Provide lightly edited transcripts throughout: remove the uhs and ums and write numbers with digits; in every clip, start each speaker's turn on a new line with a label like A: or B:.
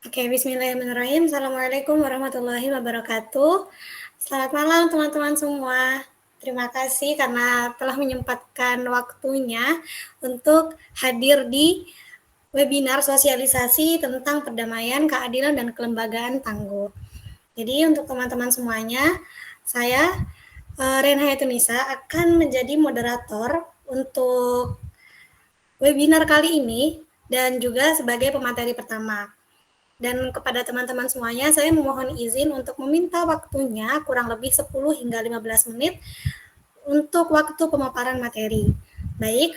A: Oke, bismillahirrahmanirrahim. Assalamualaikum warahmatullahi wabarakatuh. Selamat malam teman-teman semua. Terima kasih karena telah menyempatkan waktunya untuk hadir di webinar sosialisasi tentang perdamaian, keadilan, dan kelembagaan Tangguh. Jadi untuk teman-teman semuanya, saya Rena Hayatunisa akan menjadi moderator untuk webinar kali ini dan juga sebagai pemateri pertama. Dan kepada teman-teman semuanya, saya memohon izin untuk meminta waktunya kurang lebih 10 hingga 15 menit untuk waktu pemaparan materi. Baik,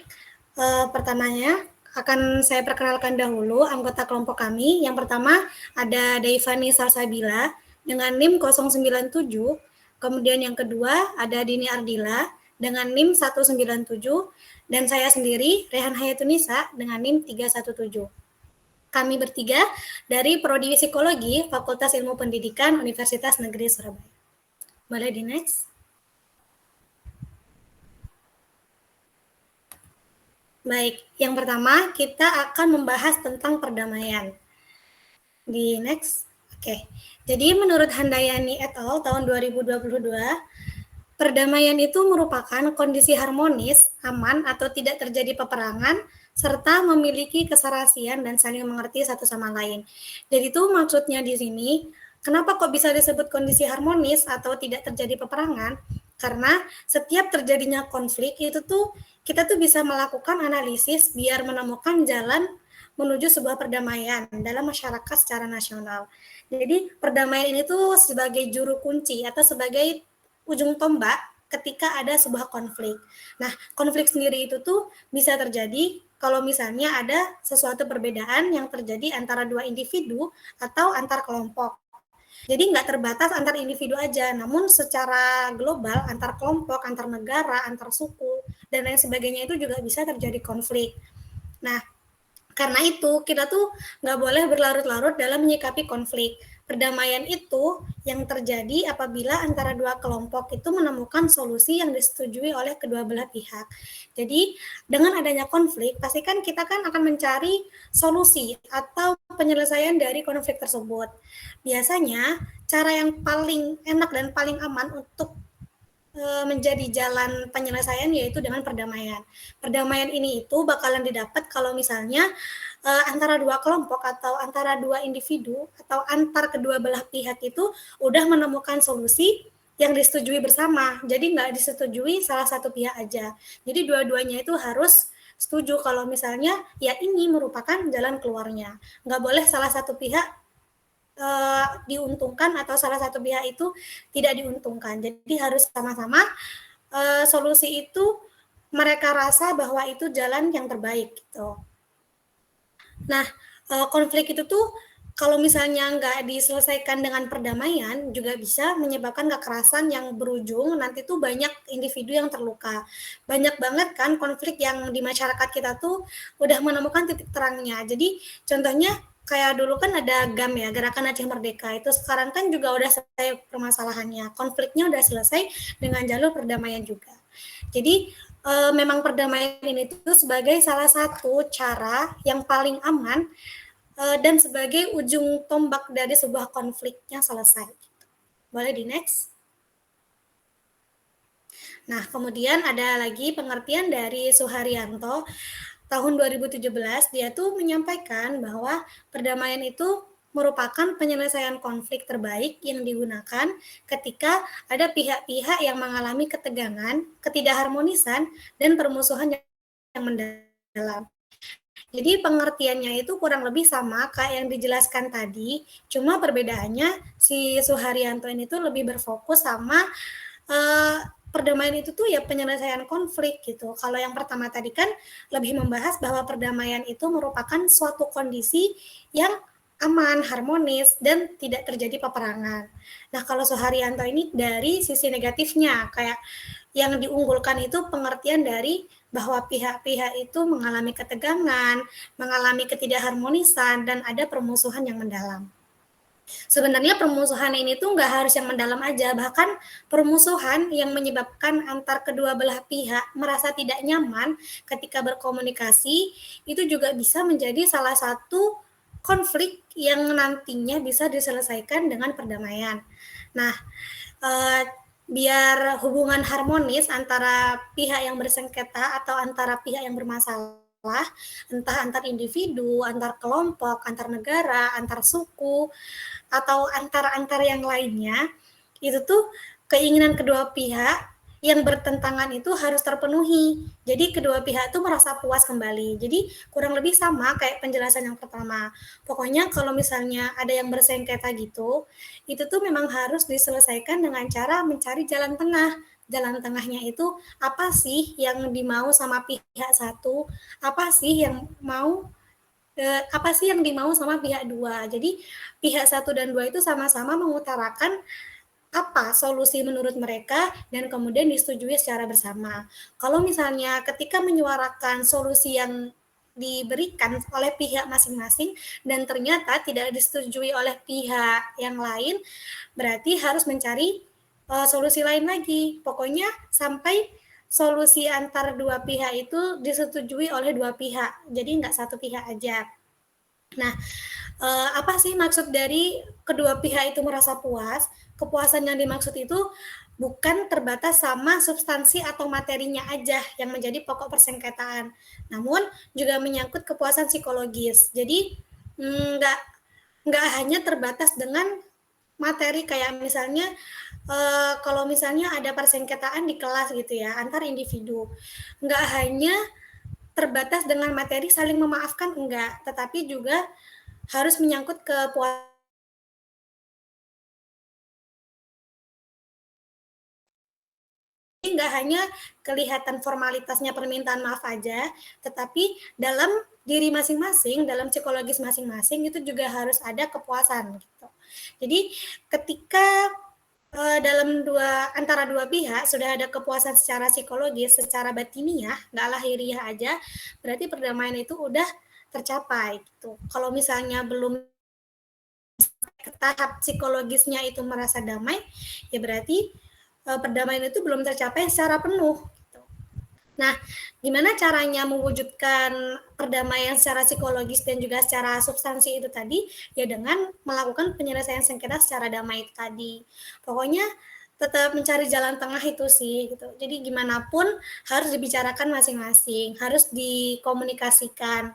A: pertamanya akan saya perkenalkan dahulu anggota kelompok kami. Yang pertama ada Daivani Salsabila dengan NIM 097, kemudian yang kedua ada Dini Ardila dengan NIM 197, dan saya sendiri Rehan Hayatunisa dengan NIM 317. Kami bertiga dari Prodi Psikologi Fakultas Ilmu Pendidikan Universitas Negeri Surabaya. Boleh di next? Baik, yang pertama kita akan membahas tentang perdamaian. Di next. Oke. Jadi menurut Handayani et al. Tahun 2022, perdamaian itu merupakan kondisi harmonis, aman, atau tidak terjadi peperangan, serta memiliki keserasian dan saling mengerti satu sama lain. Jadi itu maksudnya di sini, kenapa kok bisa disebut kondisi harmonis atau tidak terjadi peperangan? Karena setiap terjadinya konflik itu tuh kita tuh bisa melakukan analisis biar menemukan jalan menuju sebuah perdamaian dalam masyarakat secara nasional. Jadi perdamaian ini tuh sebagai juru kunci atau sebagai ujung tombak ketika ada sebuah konflik. Nah, konflik sendiri itu tuh bisa terjadi kalau misalnya ada sesuatu perbedaan yang terjadi antara dua individu atau antar kelompok. Jadi nggak terbatas antar individu aja, namun secara global antar kelompok, antar negara, antar suku, dan lain sebagainya itu juga bisa terjadi konflik. Nah, karena itu, kita tuh nggak boleh berlarut-larut dalam menyikapi konflik. Perdamaian itu yang terjadi apabila antara dua kelompok itu menemukan solusi yang disetujui oleh kedua belah pihak. Jadi, dengan adanya konflik, pastikan kita kan akan mencari solusi atau penyelesaian dari konflik tersebut. Biasanya, cara yang paling enak dan paling aman untuk menjadi jalan penyelesaian yaitu dengan perdamaian. Perdamaian ini itu bakalan didapat kalau misalnya antara dua kelompok atau antara dua individu atau antar kedua belah pihak itu udah menemukan solusi yang disetujui bersama. Jadi nggak disetujui salah satu pihak aja. Jadi dua-duanya itu harus setuju kalau misalnya ya ini merupakan jalan keluarnya. Nggak boleh salah satu pihak diuntungkan atau salah satu pihak itu tidak diuntungkan. Jadi harus sama-sama solusi itu mereka rasa bahwa itu jalan yang terbaik gitu. Nah, konflik itu tuh kalau misalnya nggak diselesaikan dengan perdamaian juga bisa menyebabkan kekerasan yang berujung nanti tuh banyak individu yang terluka. Banyak banget kan konflik yang di masyarakat kita tuh udah menemukan titik terangnya. Jadi contohnya kayak dulu kan ada GAM ya, Gerakan Aceh Merdeka. Itu sekarang kan juga udah selesai permasalahannya. Konfliknya udah selesai dengan jalur perdamaian juga. Jadi memang perdamaian ini tuh sebagai salah satu cara yang paling aman dan sebagai ujung tombak dari sebuah konfliknya selesai. Boleh di next? Nah, kemudian ada lagi pengertian dari Suharyanto tahun 2017, dia tuh menyampaikan bahwa perdamaian itu merupakan penyelesaian konflik terbaik yang digunakan ketika ada pihak-pihak yang mengalami ketegangan, ketidakharmonisan, dan permusuhan yang mendalam. Jadi pengertiannya itu kurang lebih sama kayak yang dijelaskan tadi, cuma perbedaannya si Suharyanto ini tuh lebih berfokus sama perdamaian itu tuh ya penyelesaian konflik gitu. Kalau yang pertama tadi kan lebih membahas bahwa perdamaian itu merupakan suatu kondisi yang aman, harmonis, dan tidak terjadi peperangan. Nah, kalau Suharyanto ini dari sisi negatifnya, kayak yang diunggulkan itu pengertian dari bahwa pihak-pihak itu mengalami ketegangan, mengalami ketidakharmonisan, dan ada permusuhan yang mendalam. Sebenarnya permusuhan ini tuh nggak harus yang mendalam aja, bahkan permusuhan yang menyebabkan antar kedua belah pihak merasa tidak nyaman ketika berkomunikasi, itu juga bisa menjadi salah satu konflik yang nantinya bisa diselesaikan dengan perdamaian. Nah, biar hubungan harmonis antara pihak yang bersengketa atau antara pihak yang bermasalah, entah antar individu, antar kelompok, antar negara, antar suku, atau antar yang lainnya, itu tuh keinginan kedua pihak yang bertentangan itu harus terpenuhi. Jadi kedua pihak itu merasa puas kembali. Jadi kurang lebih sama kayak penjelasan yang pertama. Pokoknya kalau misalnya ada yang bersengketa gitu, itu tuh memang harus diselesaikan dengan cara mencari jalan tengah. Jalan tengahnya itu apa sih yang dimau sama pihak satu, apa sih yang dimau sama pihak dua. Jadi pihak satu dan dua itu sama-sama mengutarakan apa solusi menurut mereka dan kemudian disetujui secara bersama. Kalau misalnya ketika menyuarakan solusi yang diberikan oleh pihak masing-masing dan ternyata tidak disetujui oleh pihak yang lain, berarti harus mencari solusi lain lagi. Pokoknya sampai solusi antar dua pihak itu disetujui oleh dua pihak. Jadi nggak satu pihak aja. Nah, apa sih maksud dari kedua pihak itu merasa puas? Kepuasan yang dimaksud itu bukan terbatas sama substansi atau materinya aja yang menjadi pokok persengketaan, namun juga menyangkut kepuasan psikologis. Jadi nggak hanya terbatas dengan materi kayak misalnya kalau misalnya ada persengketaan di kelas gitu ya antar individu, nggak hanya terbatas dengan materi saling memaafkan enggak, tetapi juga harus menyangkut kepuasan. Nggak hanya kelihatan formalitasnya permintaan maaf aja, tetapi dalam diri masing-masing, dalam psikologis masing-masing itu juga harus ada kepuasan gitu. Jadi ketika dalam antara dua pihak sudah ada kepuasan secara psikologis, secara batiniah, nggak lahiriah aja, berarti perdamaian itu udah tercapai gitu. Kalau misalnya belum ke tahap psikologisnya itu merasa damai, ya berarti perdamaian itu belum tercapai secara penuh. Gitu. Nah, gimana caranya mewujudkan perdamaian secara psikologis dan juga secara substansi itu tadi? Ya dengan melakukan penyelesaian sengketa secara damai itu tadi. Pokoknya tetap mencari jalan tengah itu sih gitu. Jadi gimana pun harus dibicarakan masing-masing, harus dikomunikasikan.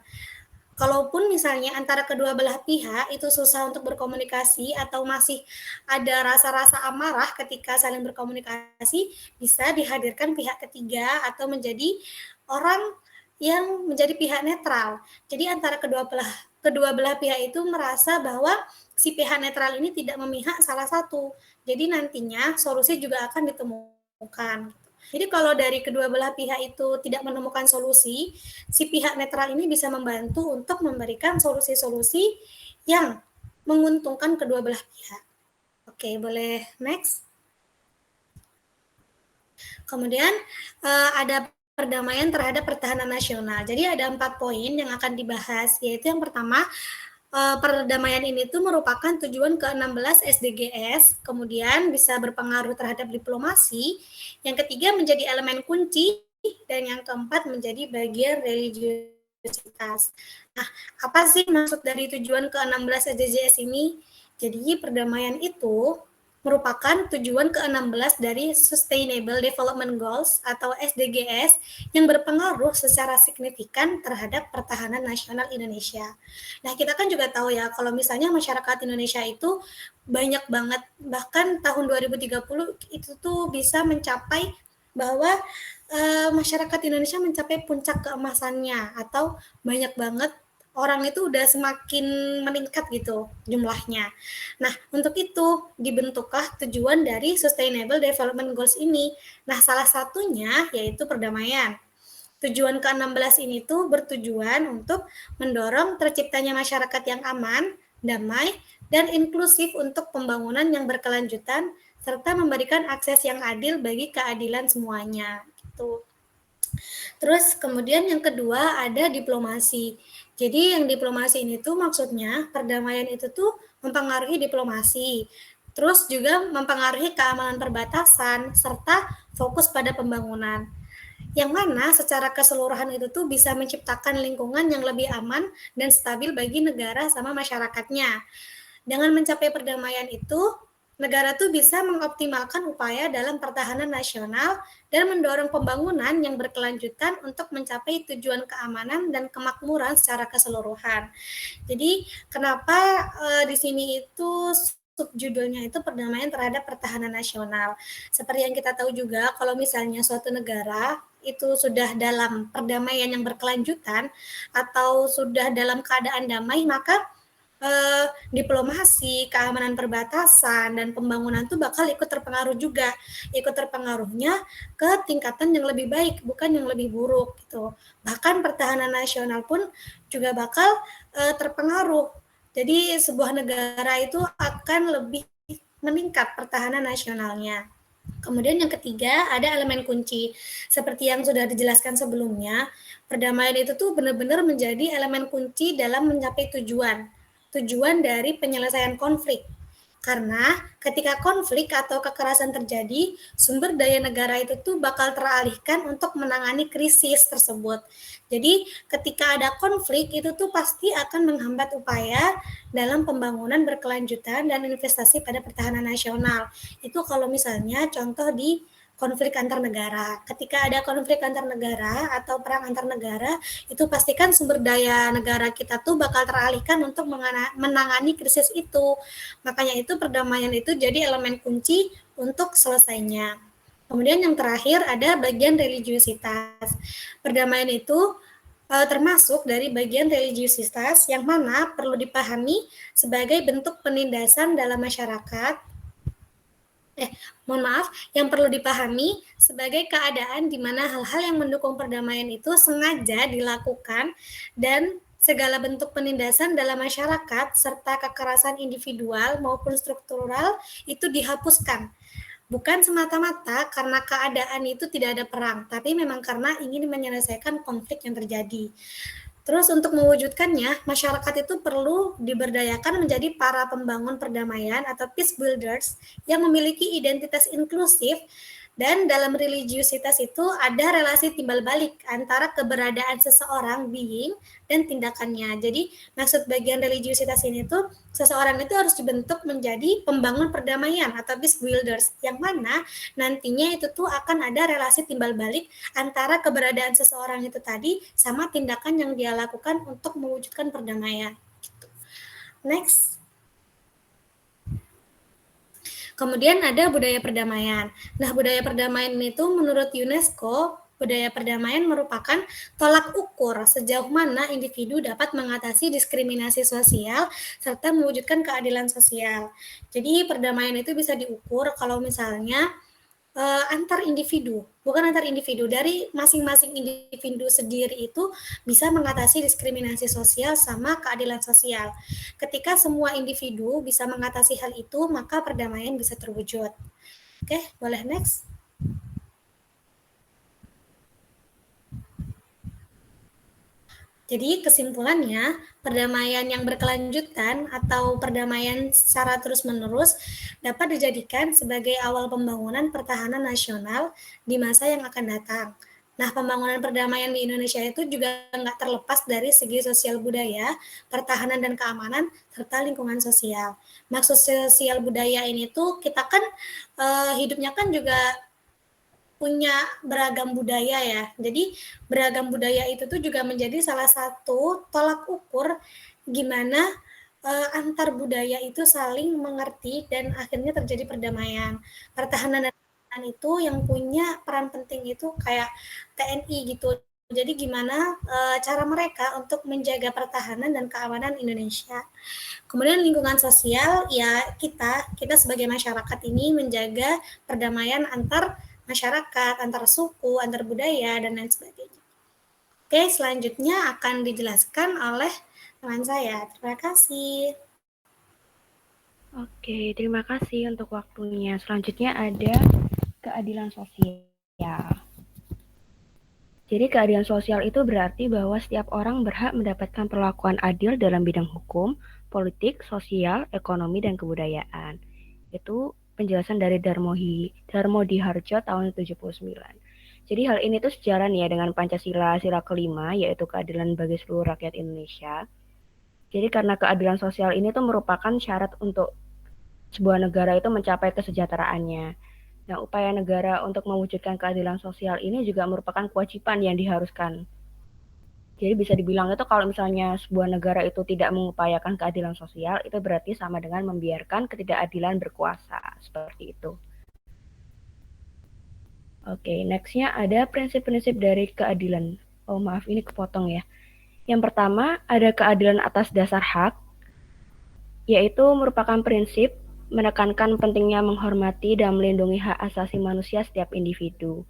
A: Kalaupun misalnya antara kedua belah pihak itu susah untuk berkomunikasi atau masih ada rasa-rasa amarah ketika saling berkomunikasi, bisa dihadirkan pihak ketiga atau menjadi orang yang menjadi pihak netral. Jadi antara kedua belah pihak itu merasa bahwa si pihak netral ini tidak memihak salah satu. Jadi nantinya solusi juga akan ditemukan. Jadi kalau dari kedua belah pihak itu tidak menemukan solusi, si pihak netral ini bisa membantu untuk memberikan solusi-solusi yang menguntungkan kedua belah pihak. Oke, boleh next. Kemudian ada perdamaian terhadap pertahanan nasional. Jadi ada 4 poin yang akan dibahas, yaitu yang pertama, perdamaian ini tuh merupakan tujuan ke-16 SDGs, kemudian bisa berpengaruh terhadap diplomasi, yang ketiga menjadi elemen kunci, dan yang keempat menjadi bagian religiositas. Nah, apa sih maksud dari tujuan ke-16 SDGs ini? Jadi perdamaian itu merupakan tujuan ke-16 dari Sustainable Development Goals atau SDGs yang berpengaruh secara signifikan terhadap pertahanan nasional Indonesia. Nah, kita kan juga tahu ya kalau misalnya masyarakat Indonesia itu banyak banget, bahkan tahun 2030 itu tuh bisa mencapai bahwa masyarakat Indonesia mencapai puncak keemasannya atau banyak banget orang itu udah semakin meningkat gitu jumlahnya. Nah, untuk itu dibentuklah tujuan dari Sustainable Development Goals ini. Nah, salah satunya yaitu perdamaian. Tujuan ke-16 ini tuh bertujuan untuk mendorong terciptanya masyarakat yang aman, damai, dan inklusif untuk pembangunan yang berkelanjutan, serta memberikan akses yang adil bagi keadilan semuanya. Gitu. Terus kemudian yang kedua ada diplomasi. Jadi yang diplomasi ini tuh maksudnya perdamaian itu tuh mempengaruhi diplomasi. Terus juga mempengaruhi keamanan perbatasan serta fokus pada pembangunan. yang mana secara keseluruhan itu tuh bisa menciptakan lingkungan yang lebih aman dan stabil bagi negara sama masyarakatnya. Dengan mencapai perdamaian itu, negara tuh bisa mengoptimalkan upaya dalam pertahanan nasional dan mendorong pembangunan yang berkelanjutan untuk mencapai tujuan keamanan dan kemakmuran secara keseluruhan. Jadi, kenapa di sini itu subjudulnya itu perdamaian terhadap pertahanan nasional. Seperti yang kita tahu juga, kalau misalnya suatu negara itu sudah dalam perdamaian yang berkelanjutan atau sudah dalam keadaan damai, maka diplomasi, keamanan perbatasan, dan pembangunan tuh bakal ikut terpengaruh juga. Ikut terpengaruhnya ke tingkatan yang lebih baik, bukan yang lebih buruk gitu. Bahkan pertahanan nasional pun juga bakal terpengaruh. Jadi sebuah negara itu akan lebih meningkat pertahanan nasionalnya. Kemudian yang ketiga ada elemen kunci. Seperti yang sudah dijelaskan sebelumnya, perdamaian itu tuh benar-benar menjadi elemen kunci dalam mencapai tujuan dari penyelesaian konflik. Karena ketika konflik atau kekerasan terjadi, sumber daya negara itu tuh bakal teralihkan untuk menangani krisis tersebut. Jadi ketika ada konflik itu tuh pasti akan menghambat upaya dalam pembangunan berkelanjutan dan investasi pada pertahanan nasional. Itu kalau misalnya contoh di konflik antar negara. Ketika ada konflik antar negara atau perang antar negara, itu pastikan sumber daya negara kita tuh bakal teralihkan untuk menangani krisis itu. Makanya itu perdamaian itu jadi elemen kunci untuk selesainya. Kemudian yang terakhir ada bagian religiusitas. Perdamaian itu termasuk dari bagian religiusitas yang mana perlu dipahami sebagai bentuk penindasan dalam masyarakat yang perlu dipahami sebagai keadaan di mana hal-hal yang mendukung perdamaian itu sengaja dilakukan dan segala bentuk penindasan dalam masyarakat serta kekerasan individual maupun struktural itu dihapuskan. Bukan semata-mata karena keadaan itu tidak ada perang, tapi memang karena ingin menyelesaikan konflik yang terjadi. Terus untuk mewujudkannya, masyarakat itu perlu diberdayakan menjadi para pembangun perdamaian atau peace builders yang memiliki identitas inklusif, dan dalam religiusitas itu ada relasi timbal balik antara keberadaan seseorang being dan tindakannya. Jadi maksud bagian religiusitas ini tuh seseorang itu harus dibentuk menjadi pembangun perdamaian atau peace builders, yang mana nantinya itu tuh akan ada relasi timbal balik antara keberadaan seseorang itu tadi sama tindakan yang dia lakukan untuk mewujudkan perdamaian. Next. Kemudian ada budaya perdamaian. Nah, budaya perdamaian itu menurut UNESCO, budaya perdamaian merupakan tolak ukur sejauh mana individu dapat mengatasi diskriminasi sosial serta mewujudkan keadilan sosial. Jadi perdamaian itu bisa diukur kalau misalnya antar individu, bukan antar individu, dari masing-masing individu sendiri itu bisa mengatasi diskriminasi sosial sama keadilan sosial. Ketika semua individu bisa mengatasi hal itu, maka perdamaian bisa terwujud. Oke, boleh next. Jadi kesimpulannya, perdamaian yang berkelanjutan atau perdamaian secara terus-menerus dapat dijadikan sebagai awal pembangunan pertahanan nasional di masa yang akan datang. Nah, pembangunan perdamaian di Indonesia itu juga nggak terlepas dari segi sosial budaya, pertahanan dan keamanan, serta lingkungan sosial. Maksud sosial budaya ini tuh kita kan hidupnya kan juga punya beragam budaya ya. Jadi beragam budaya itu tuh juga menjadi salah satu tolak ukur gimana antar budaya itu saling mengerti dan akhirnya terjadi perdamaian. Pertahanan dan keamanan itu yang punya peran penting itu kayak TNI gitu. Jadi gimana cara mereka untuk menjaga pertahanan dan keamanan Indonesia. Kemudian lingkungan sosial ya kita sebagai masyarakat ini menjaga perdamaian antar masyarakat, antar suku, antar budaya, dan lain sebagainya. Oke, selanjutnya akan dijelaskan oleh teman saya. Terima kasih.
B: Oke, terima kasih untuk waktunya. Selanjutnya ada keadilan sosial. Jadi keadilan sosial itu berarti bahwa setiap orang berhak mendapatkan perlakuan adil dalam bidang hukum, politik, sosial, ekonomi, dan kebudayaan. Itu penjelasan dari Darmo Diharjo tahun 79. Jadi hal ini tuh sejalan ya dengan Pancasila sila kelima, yaitu keadilan bagi seluruh rakyat Indonesia. Jadi karena keadilan sosial ini tuh merupakan syarat untuk sebuah negara itu mencapai kesejahteraannya. Nah, upaya negara untuk mewujudkan keadilan sosial ini juga merupakan kewajiban yang diharuskan. Jadi bisa dibilang itu kalau misalnya sebuah negara itu tidak mengupayakan keadilan sosial, itu berarti sama dengan membiarkan ketidakadilan berkuasa. Seperti itu. Oke, nextnya ada prinsip-prinsip dari keadilan. Oh maaf, ini kepotong ya. Yang pertama, ada keadilan atas dasar hak, yaitu merupakan prinsip menekankan pentingnya menghormati dan melindungi hak asasi manusia setiap individu.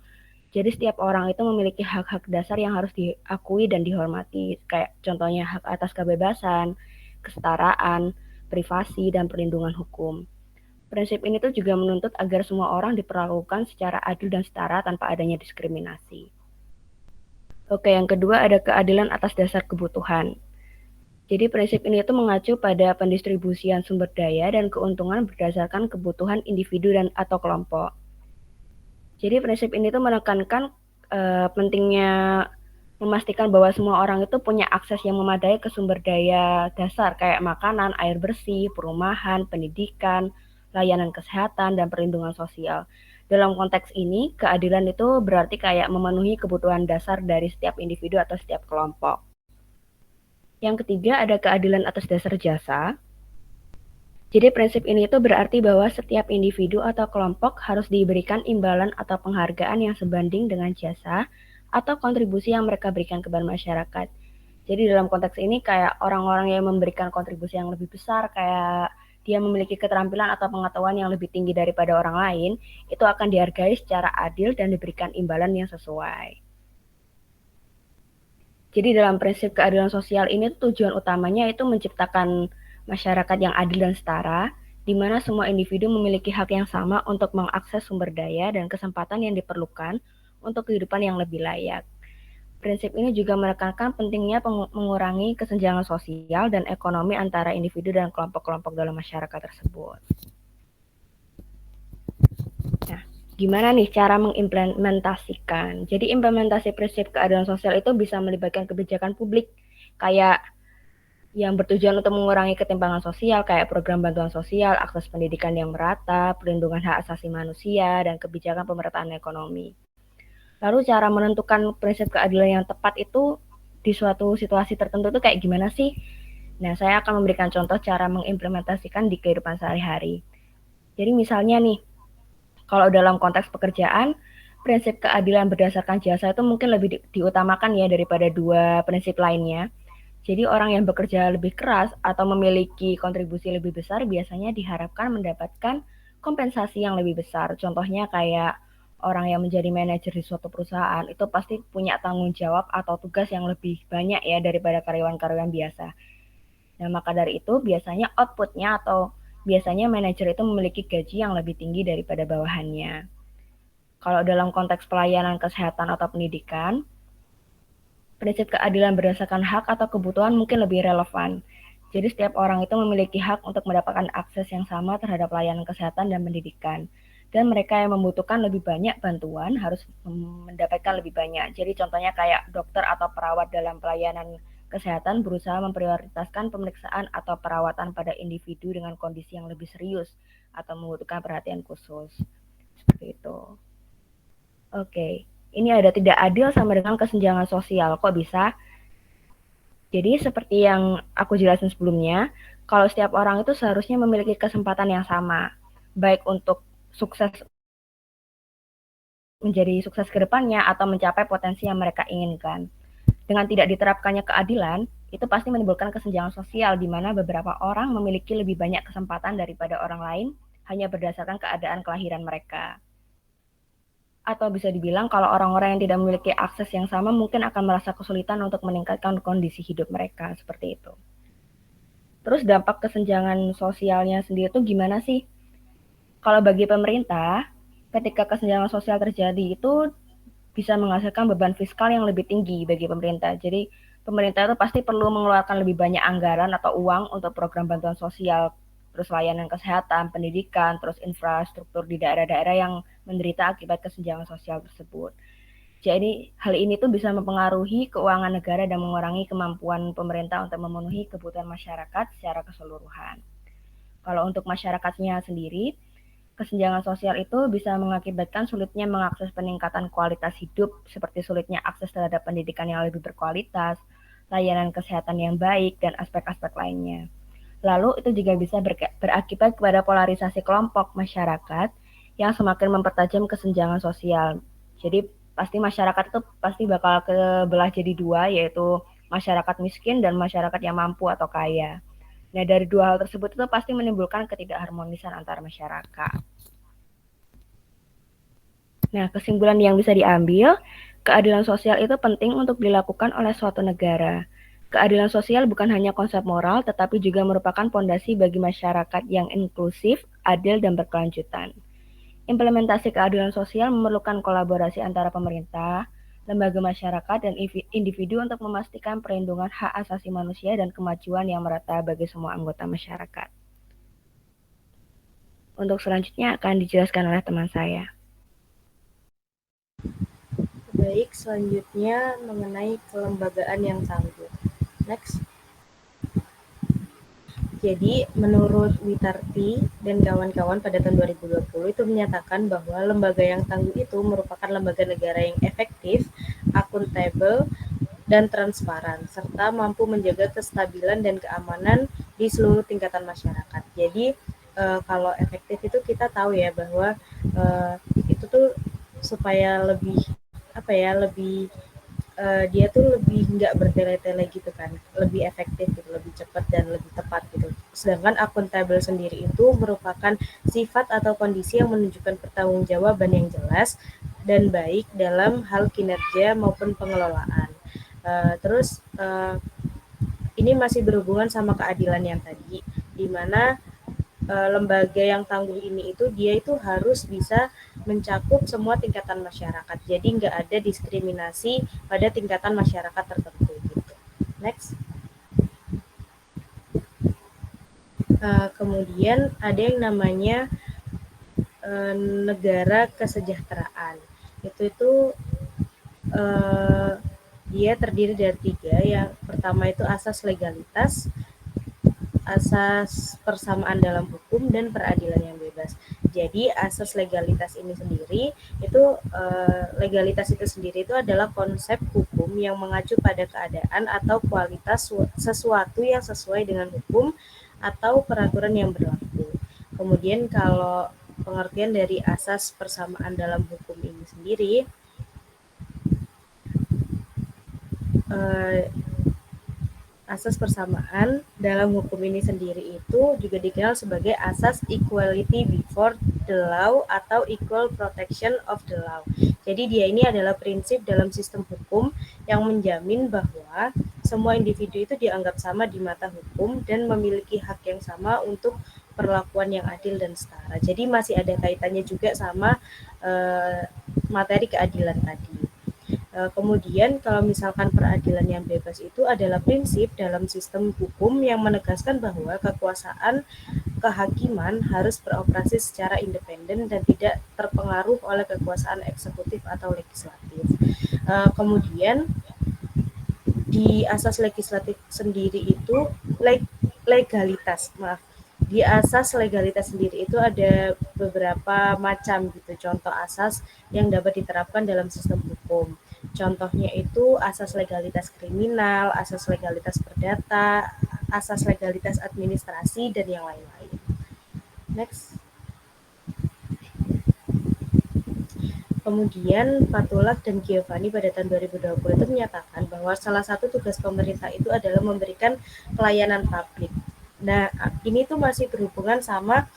B: Jadi setiap orang itu memiliki hak-hak dasar yang harus diakui dan dihormati, kayak contohnya hak atas kebebasan, kesetaraan, privasi, dan perlindungan hukum. Prinsip ini tuh juga menuntut agar semua orang diperlakukan secara adil dan setara tanpa adanya diskriminasi. Oke, yang kedua ada keadilan atas dasar kebutuhan. Jadi prinsip ini tuh mengacu pada pendistribusian sumber daya dan keuntungan berdasarkan kebutuhan individu dan atau kelompok. Jadi prinsip ini tuh menekankan pentingnya memastikan bahwa semua orang itu punya akses yang memadai ke sumber daya dasar kayak makanan, air bersih, perumahan, pendidikan, layanan kesehatan, dan perlindungan sosial. Dalam konteks ini, keadilan itu berarti kayak memenuhi kebutuhan dasar dari setiap individu atau setiap kelompok. Yang ketiga ada keadilan atas dasar jasa. Jadi prinsip ini itu berarti bahwa setiap individu atau kelompok harus diberikan imbalan atau penghargaan yang sebanding dengan jasa atau kontribusi yang mereka berikan kepada masyarakat. Jadi dalam konteks ini kayak orang-orang yang memberikan kontribusi yang lebih besar, kayak dia memiliki keterampilan atau pengetahuan yang lebih tinggi daripada orang lain, itu akan dihargai secara adil dan diberikan imbalan yang sesuai. Jadi dalam prinsip keadilan sosial ini tujuan utamanya itu menciptakan masyarakat yang adil dan setara, di mana semua individu memiliki hak yang sama untuk mengakses sumber daya dan kesempatan yang diperlukan untuk kehidupan yang lebih layak. Prinsip ini juga menekankan pentingnya mengurangi kesenjangan sosial dan ekonomi antara individu dan kelompok-kelompok dalam masyarakat tersebut. Nah, gimana nih cara mengimplementasikan? Jadi implementasi prinsip keadilan sosial itu bisa melibatkan kebijakan publik kayak yang bertujuan untuk mengurangi ketimpangan sosial kayak program bantuan sosial, akses pendidikan yang merata, perlindungan hak asasi manusia, dan kebijakan pemerataan ekonomi. Lalu cara menentukan prinsip keadilan yang tepat itu di suatu situasi tertentu itu kayak gimana sih? Nah, saya akan memberikan contoh cara mengimplementasikan di kehidupan sehari-hari. Jadi misalnya nih, kalau dalam konteks pekerjaan, prinsip keadilan berdasarkan jasa itu mungkin lebih diutamakan ya daripada dua prinsip lainnya. Jadi orang yang bekerja lebih keras atau memiliki kontribusi lebih besar biasanya diharapkan mendapatkan kompensasi yang lebih besar. Contohnya kayak orang yang menjadi manajer di suatu perusahaan itu pasti punya tanggung jawab atau tugas yang lebih banyak ya daripada karyawan-karyawan biasa. Nah, maka dari itu biasanya outputnya atau biasanya manajer itu memiliki gaji yang lebih tinggi daripada bawahannya. Kalau dalam konteks pelayanan kesehatan atau pendidikan, prinsip keadilan berdasarkan hak atau kebutuhan mungkin lebih relevan. Jadi setiap orang itu memiliki hak untuk mendapatkan akses yang sama terhadap layanan kesehatan dan pendidikan. Dan mereka yang membutuhkan lebih banyak bantuan harus mendapatkan lebih banyak. Jadi contohnya kayak dokter atau perawat dalam pelayanan kesehatan berusaha memprioritaskan pemeriksaan atau perawatan pada individu dengan kondisi yang lebih serius atau membutuhkan perhatian khusus. Seperti itu. Oke. Ini ada tidak adil sama dengan kesenjangan sosial. Kok bisa? Jadi seperti yang aku jelasin sebelumnya, kalau setiap orang itu seharusnya memiliki kesempatan yang sama, baik untuk sukses menjadi sukses ke depannya atau mencapai potensi yang mereka inginkan. Dengan tidak diterapkannya keadilan, itu pasti menimbulkan kesenjangan sosial di mana beberapa orang memiliki lebih banyak kesempatan daripada orang lain hanya berdasarkan keadaan kelahiran mereka. Atau bisa dibilang kalau orang-orang yang tidak memiliki akses yang sama mungkin akan merasa kesulitan untuk meningkatkan kondisi hidup mereka, seperti itu. Terus dampak kesenjangan sosialnya sendiri itu gimana sih? Kalau bagi pemerintah, ketika kesenjangan sosial terjadi itu bisa menghasilkan beban fiskal yang lebih tinggi bagi pemerintah. Jadi pemerintah itu pasti perlu mengeluarkan lebih banyak anggaran atau uang untuk program bantuan sosial, terus layanan kesehatan, pendidikan, terus infrastruktur di daerah-daerah yang menderita akibat kesenjangan sosial tersebut. Jadi hal ini tuh bisa mempengaruhi keuangan negara dan mengurangi kemampuan pemerintah untuk memenuhi kebutuhan masyarakat secara keseluruhan. Kalau untuk masyarakatnya sendiri, kesenjangan sosial itu bisa mengakibatkan sulitnya mengakses peningkatan kualitas hidup, seperti sulitnya akses terhadap pendidikan yang lebih berkualitas, layanan kesehatan yang baik, dan aspek-aspek lainnya. Lalu itu juga bisa berakibat kepada polarisasi kelompok masyarakat yang semakin mempertajam kesenjangan sosial. Jadi pasti masyarakat itu pasti bakal kebelah jadi dua, yaitu masyarakat miskin dan masyarakat yang mampu atau kaya. Nah, dari dua hal tersebut itu pasti menimbulkan ketidakharmonisan antar masyarakat. Nah, kesimpulan yang bisa diambil, keadilan sosial itu penting untuk dilakukan oleh suatu negara. Keadilan sosial bukan hanya konsep moral, tetapi juga merupakan fondasi bagi masyarakat yang inklusif, adil, dan berkelanjutan. Implementasi keadilan sosial memerlukan kolaborasi antara pemerintah, lembaga masyarakat, dan individu untuk memastikan perlindungan hak asasi manusia dan kemajuan yang merata bagi semua anggota masyarakat. Untuk selanjutnya akan dijelaskan oleh teman saya.
C: Baik, selanjutnya mengenai kelembagaan yang tangguh. Next. Jadi, menurut Witarti dan kawan-kawan pada tahun 2020 itu menyatakan bahwa lembaga yang tangguh itu merupakan lembaga negara yang efektif, akuntabel, dan transparan, serta mampu menjaga kestabilan dan keamanan di seluruh tingkatan masyarakat. Jadi, kalau efektif itu kita tahu ya bahwa itu tuh supaya lebih lebih dia tuh lebih nggak bertele-tele gitu kan, lebih efektif gitu, lebih cepat dan lebih tepat gitu. Sedangkan akuntabel sendiri itu merupakan sifat atau kondisi yang menunjukkan pertanggungjawaban yang jelas dan baik dalam hal kinerja maupun pengelolaan. Terus ini masih berhubungan sama keadilan yang tadi, di mana lembaga yang tangguh ini itu dia itu harus bisa mencakup semua tingkatan masyarakat. Jadi nggak ada diskriminasi pada tingkatan masyarakat tertentu gitu. Next. Kemudian ada yang namanya negara kesejahteraan. Itu dia terdiri dari 3. Yang pertama itu asas legalitas, asas persamaan dalam hukum, dan peradilan yang bebas. Jadi asas legalitas ini sendiri itu legalitas itu sendiri itu adalah konsep hukum yang mengacu pada keadaan atau kualitas sesuatu yang sesuai dengan hukum atau peraturan yang berlaku. Kemudian kalau pengertian dari asas persamaan dalam hukum ini sendiri, asas persamaan dalam hukum ini sendiri itu juga dikenal sebagai asas equality before the law atau equal protection of the law. Jadi dia ini adalah prinsip dalam sistem hukum yang menjamin bahwa semua individu itu dianggap sama di mata hukum dan memiliki hak yang sama untuk perlakuan yang adil dan setara. Jadi masih ada kaitannya juga sama materi keadilan tadi. Kemudian kalau misalkan peradilan yang bebas itu adalah prinsip dalam sistem hukum yang menegaskan bahwa kekuasaan kehakiman harus beroperasi secara independen dan tidak terpengaruh oleh kekuasaan eksekutif atau legislatif. Kemudian di asas legislatif sendiri itu legalitas, di asas legalitas sendiri itu ada beberapa macam gitu contoh asas yang dapat diterapkan dalam sistem hukum. Contohnya itu asas legalitas kriminal, asas legalitas perdata, asas legalitas administrasi, dan yang lain-lain. Next. Kemudian Fatullah dan Giovanni pada tahun 2020 itu menyatakan bahwa salah satu tugas pemerintah itu adalah memberikan pelayanan publik. Nah, ini tuh masih berhubungan sama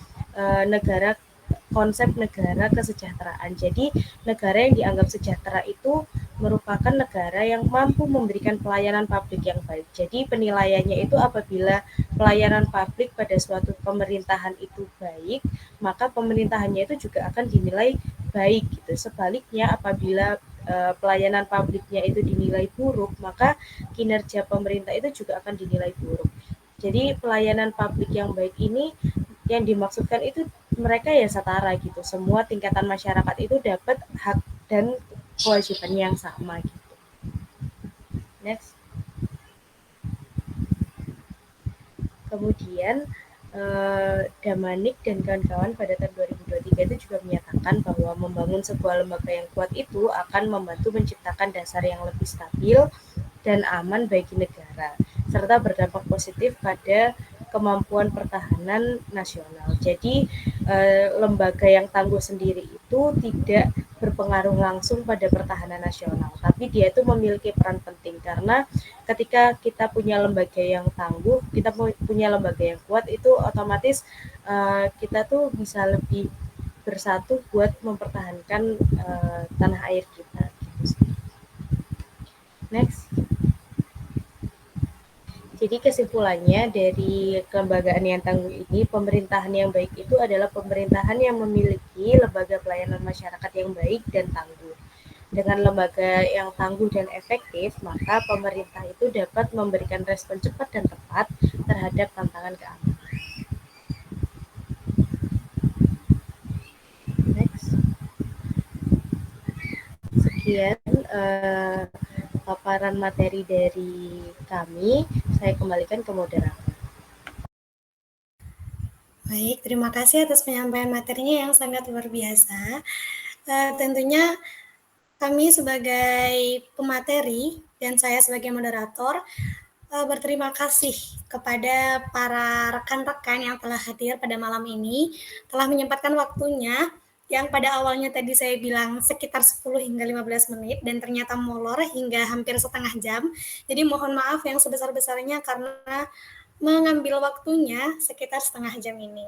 C: konsep negara kesejahteraan. Jadi negara yang dianggap sejahtera itu merupakan negara yang mampu memberikan pelayanan publik yang baik. Jadi penilaiannya itu apabila pelayanan publik pada suatu pemerintahan itu baik, maka pemerintahannya itu juga akan dinilai baik gitu. Sebaliknya apabila pelayanan publiknya itu dinilai buruk, maka kinerja pemerintah itu juga akan dinilai buruk. Jadi pelayanan publik yang baik ini yang dimaksudkan itu mereka ya setara gitu. Semua tingkatan masyarakat itu dapat hak dan kewajiban yang sama gitu. Next. Kemudian Damanik dan kawan-kawan pada tahun 2023 itu juga menyatakan bahwa membangun sebuah lembaga yang kuat itu akan membantu menciptakan dasar yang lebih stabil dan aman bagi negara, serta berdampak positif pada kemampuan pertahanan nasional. Jadi lembaga yang tangguh sendiri itu tidak berpengaruh langsung pada pertahanan nasional, tapi dia itu memiliki peran penting karena ketika kita punya lembaga yang tangguh, kita punya lembaga yang kuat, itu otomatis kita tuh bisa lebih bersatu buat mempertahankan tanah air kita. Next. Jadi kesimpulannya dari kelembagaan yang tangguh ini, pemerintahan yang baik itu adalah pemerintahan yang memiliki lembaga pelayanan masyarakat yang baik dan tangguh. Dengan lembaga yang tangguh dan efektif, maka pemerintah itu dapat memberikan respon cepat dan tepat terhadap tantangan keamanan. Next. Sekian paparan materi dari kami. Saya kembalikan ke moderator.
A: Baik, terima kasih atas penyampaian materinya yang sangat luar biasa. Tentunya kami sebagai pemateri dan saya sebagai moderator berterima kasih kepada para rekan-rekan yang telah hadir pada malam ini, telah menyempatkan waktunya yang pada awalnya tadi saya bilang sekitar 10 hingga 15 menit dan ternyata molor hingga hampir setengah jam. Jadi mohon maaf yang sebesar-besarnya karena mengambil waktunya sekitar setengah jam ini.